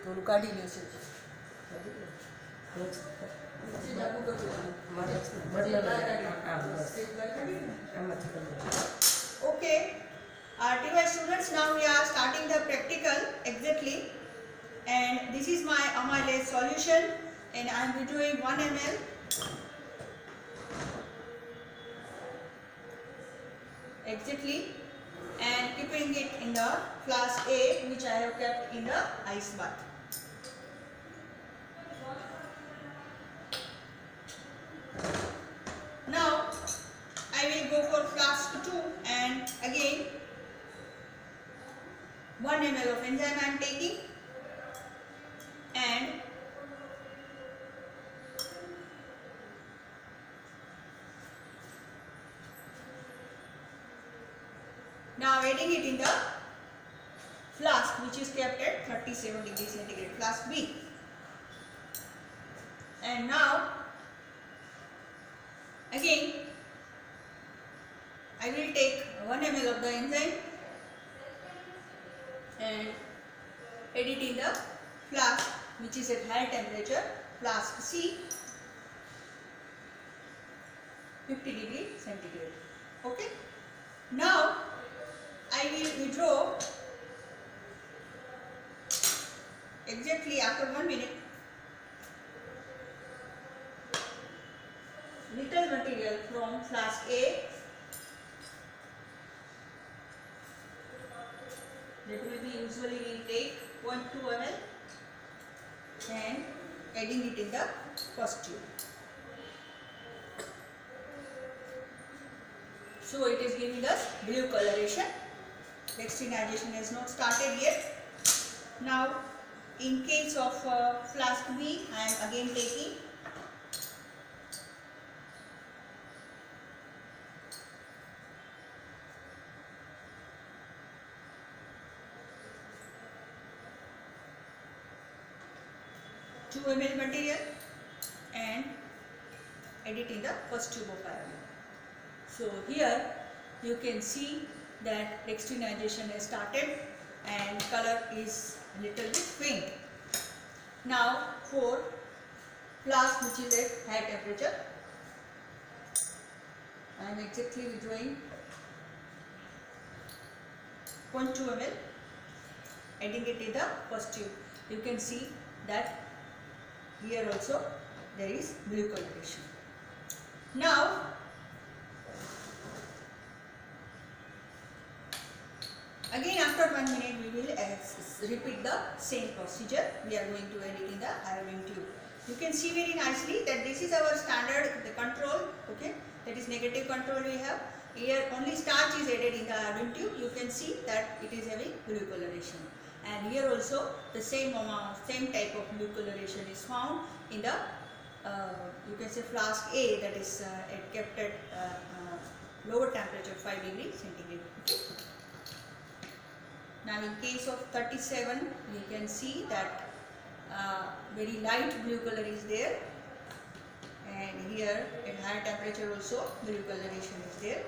થોડું કાઢી લેશે Okay, dear students, now we are starting the practical exactly, and this is my amylase solution, and I am doing 1 ml. Exactly, and keeping it in the flask A, which I have kept in the ice bath. Now I will go for flask 2, and again 1 ml of enzyme I am taking, and now adding it in the flask which is kept at 37 degrees centigrade, flask B. And now again I will take 1 ml of the enzyme and add it in the flask which is at higher temperature, flask C, 50 degree centigrade. Okay. Now I will withdraw exactly after 1 minute little material from flask A, that will be usually we take 0.2 ml and adding it in the first tube. So it is giving us blue coloration. Dextrinization has not started yet. Now in case of flask B, I am again taking 2 ml material and add it in the first tube of iron. So here you can see that dextrinization has started and color is a little bit faint. Now for flask which is at high temperature, I am exactly withdrawing 0.2 ml, adding it in the first tube. You can see that here also there is blue coloration. Now again after 1 minute we will repeat the same procedure. We are going to add it in the iron tube. You can see very nicely that this is our standard the control, okay, that is negative control we have. Here only starch is added in the iron tube. You can see that it is having blue coloration, and here also the same amount, same type of blue coloration is found in the you can say flask A, that is kept at lower temperature 5 degree centigrade. Okay. Now in case of 37 you can see that very light blue color is there, and here at higher temperature also blue coloration is there.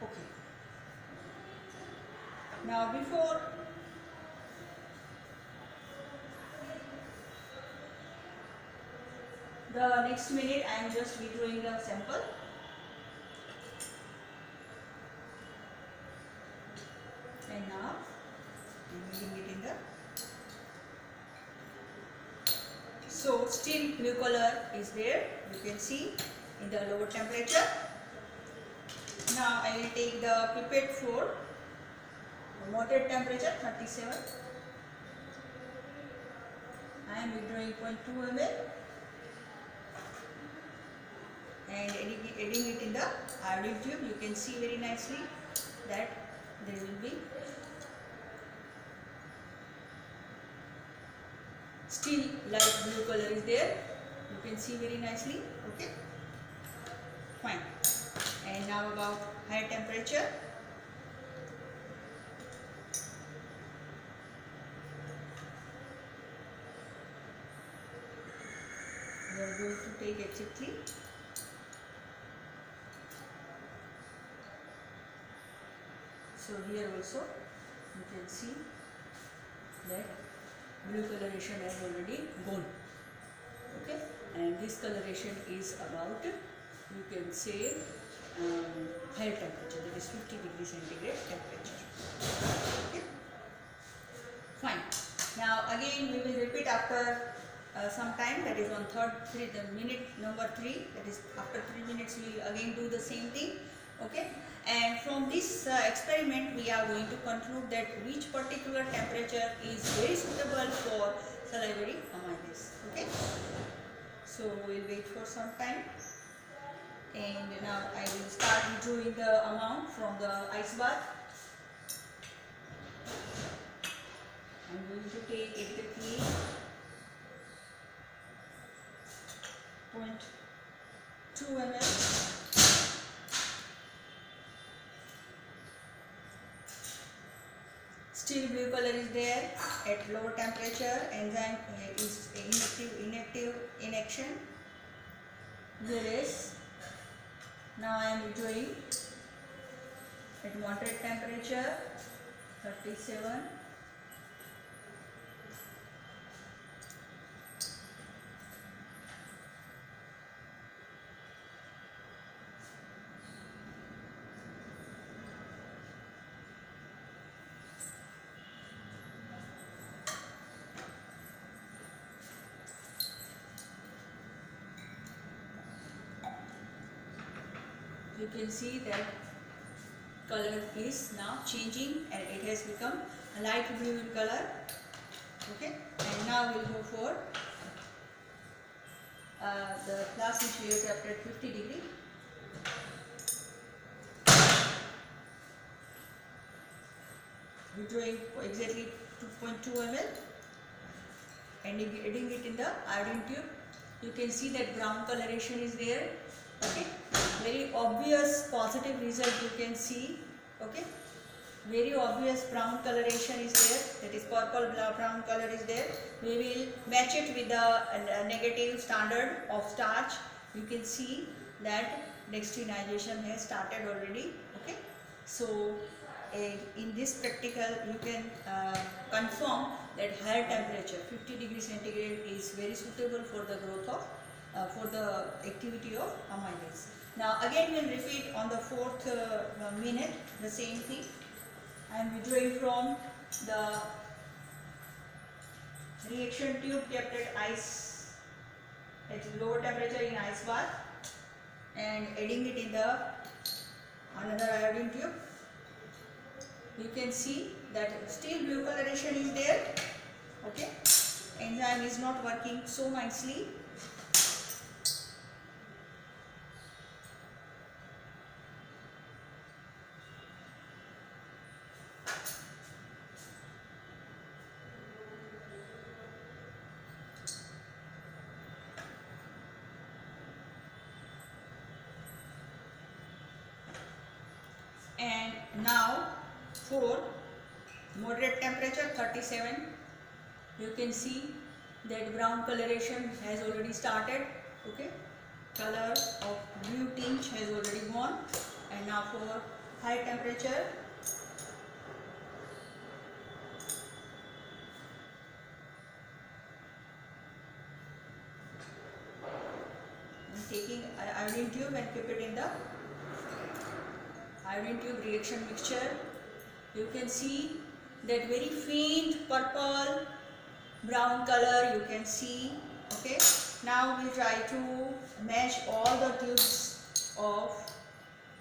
Okay. Now before the next minute I am just withdrawing the sample. And now I am adding it in the, so still blue color is there, you can see in the lower temperature. Now I will take the pipette for moderate temperature 37. I am withdrawing 0.2 ml and adding it in the iodine tube. You can see very nicely that there will be still light blue color is there. You can see very nicely. Okay, fine. And now about high temperature. We are going to take exactly so here also You can see that blue coloration has already gone. Okay, and this coloration is about, you can say, higher temperature, that is 50 degrees centigrade temperature. Okay, fine. Now again we will repeat after some time, that is on the minute number 3, that is after 3 minutes we will again do the same thing. Okay, and from this experiment we are going to conclude that which particular temperature is very suitable for salivary amylase. Okay, so we will wait for some time, and now I will start withdrawing the amount from the ice bath. I am going to take exactly 0.2 ml. Still blue color is there at lower temperature. Enzyme is in action. Whereas now I am withdrawing at moderate temperature, 37. You can see that color is now changing and it has become a light blue in color. Okay, and now we'll go for the class which we have kept at 50 degree. Withdrawing exactly 2.2 ml and adding it in the iodine tube. You can see that brown coloration is there. Okay, very obvious positive result you can see. Okay, very obvious brown coloration is there, that is purple brown color is there. We will match it with the negative standard of starch. You can see that dextrinization has started already. Okay, so in this practical you can confirm that higher temperature 50 degrees centigrade is very suitable for the growth of for the activity of amylase. Now again we will repeat on the 4th minute the same thing. I am withdrawing from the reaction tube kept at ice at lower temperature in ice bath and adding it in the another iodine tube. You can see that still blue coloration is there. Okay, enzyme is not working so nicely. And now for moderate temperature 37, you can see that brown coloration has already started. Okay, color of blue tinge has already gone. And now for high temperature, I'm taking iodine tube and keep it in the iodine tube reaction mixture. You can see that very faint purple brown color you can see. Okay, now we try to match all the tubes of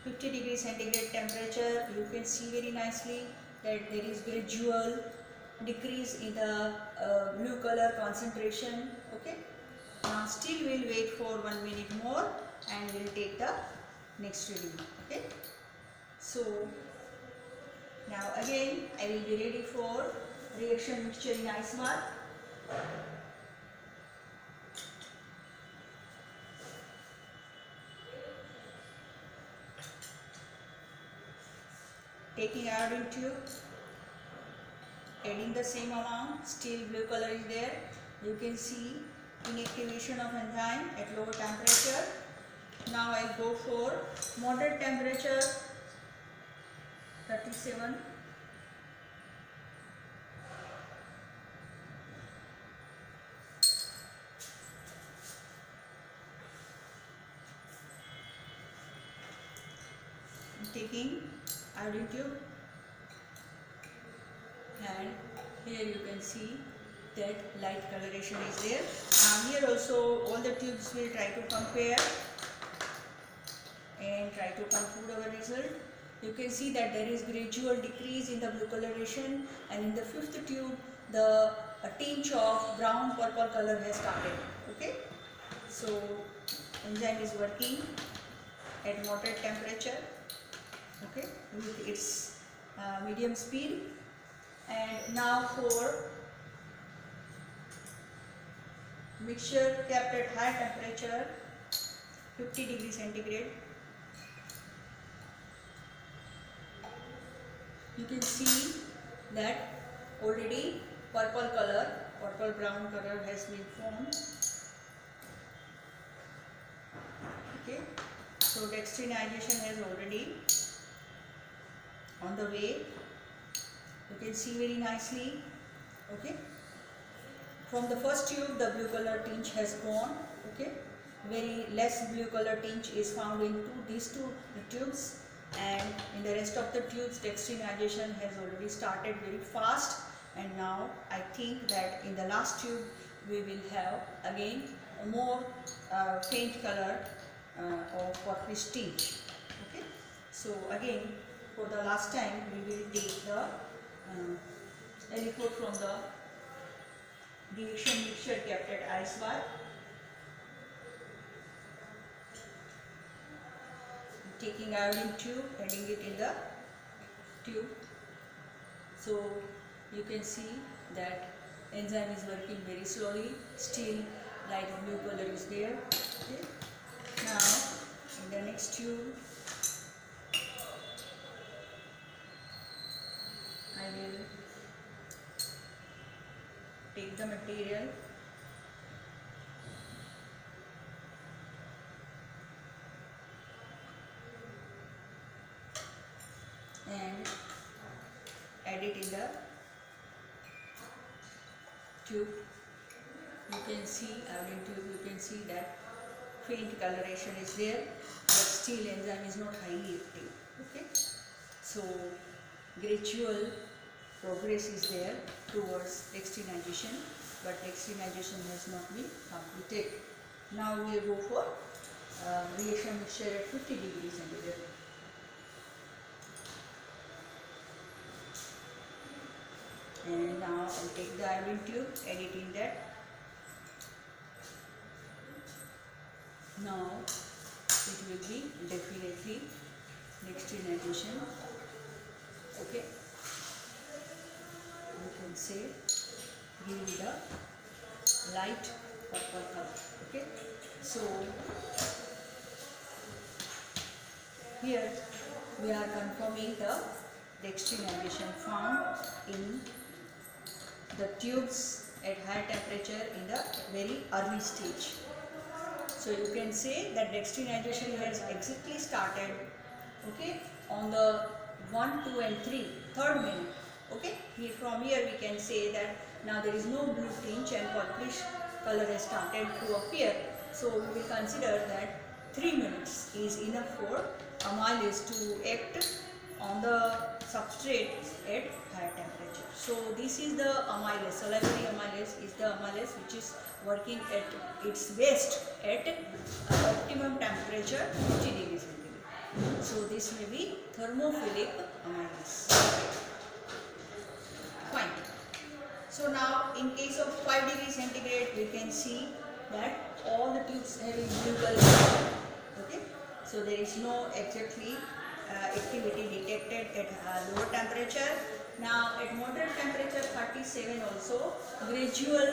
50 degrees centigrade temperature. You can see very nicely that there is gradual decrease in the blue color concentration. Okay, now still we will wait for 1 minute more and we will take the next reading. Okay, so now again I will be ready for reaction mixture in ice bath. Taking iodine tube, adding the same amount, still blue color is there. You can see inactivation of enzyme at lower temperature. Now I go for moderate temperature 37. taking iodine tube, and here you can see that light coloration is there. Here also all the tubes will try to compare and try to conclude our result. You can see that there is gradual decrease in the blue coloration, and in the fifth tube the a tinge of brown purple color has started. Okay, so enzyme is working at moderate temperature, okay, with its medium speed. And now for mixture kept at high temperature 50 degrees centigrade, you can see that already purple color, purple brown color has been formed. Okay, so dextrinization has already on the way. You can see very nicely. Okay, from the first tube the blue color tinge has gone. Okay, very less blue color tinge is found in these two tubes, and in the rest of the tubes dextrinization has already started very fast. And now I think that in the last tube we will have again a more faint color of purplish tinge. Okay, so again for the last time we will take the electrode from the reaction mixture kept at ice bath. Taking iodine tube, adding it in the tube. So you can see that enzyme is working very slowly. Still light blue color is there. Okay. Now in the next tube I will take the material and add it in the tube. You can see iodine tube, you can see that faint coloration is there, but still enzyme is not highly active. Okay, so gradual progress is there towards dextrinization, but dextrinization has not been completed. Now we will go for reaction mixture at 50 degrees centigrade. And now I'll take the iodine tube, add it in that. Now it will be definitely dextrinization. Okay, you can say giving the light purple color. Okay, so here we are confirming the dextrinization found in the tubes at high temperature in the very early stage. So you can say that dextrinization has exactly started, okay, on the 1, 2 and 3, third minute. Okay, from here we can say that now there is no blue tinge and purplish color has started to appear. So we will consider that 3 minutes is enough for amylase to act on the substrate at high temperature. So this is the amylase, salivary amylase is the amylase which is working at its best at optimum temperature 50 degrees centigrade. So this may be thermophilic amylase. Fine. So now in case of 5 degrees centigrade we can see that all the tubes having blue color. Okay, so there is no exactly activity detected at lower temperature. Now at moderate temperature 37 also gradual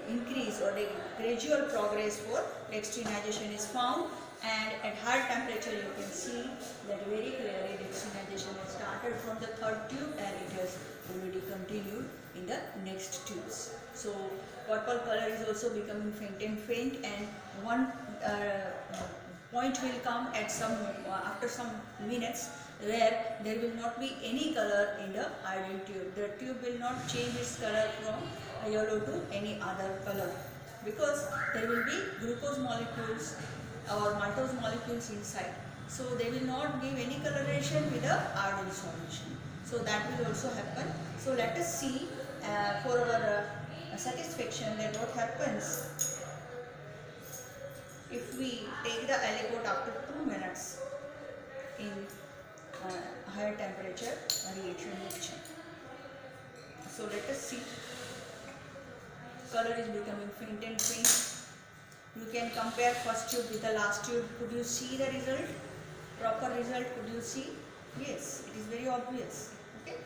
increase or gradual progress for dextrinization is found, and at high temperature you can see that very clearly dextrinization has started from the third tube and it has already continued in the next tubes. So purple color is also becoming faint and faint, and one point will come at after some minutes where there will not be any color in the iodine tube. The tube will not change its color from yellow to any other color because there will be glucose molecules or maltose molecules inside. So they will not give any coloration with the RDL solution. So that will also happen. So let us see for our satisfaction that what happens if we take the aliquot after 2 minutes in higher temperature reaction mixture. So let us see. Color is becoming faint and faint. You can compare first tube with the last tube. Could you see the result? Proper result could you see? Yes, it is very obvious. Okay.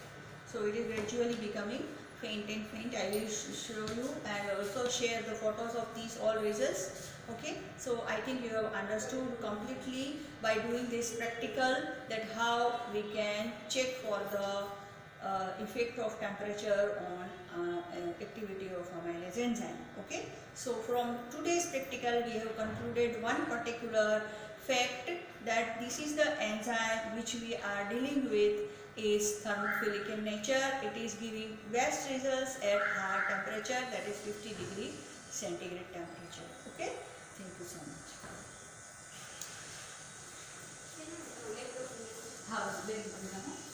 So it is gradually becoming faint and faint. I will show you and also share the photos of these all results. Okay. So I think you have understood completely by doing this practical that how we can check for the effect of temperature on activity of amylase enzyme. Okay. So from today's practical we have concluded one particular fact that this is the enzyme which we are dealing with is thermophilic in nature. It is giving best results at higher temperature, that is 50 ° centigrade temperature. Okay. Thank you so much. हाँ,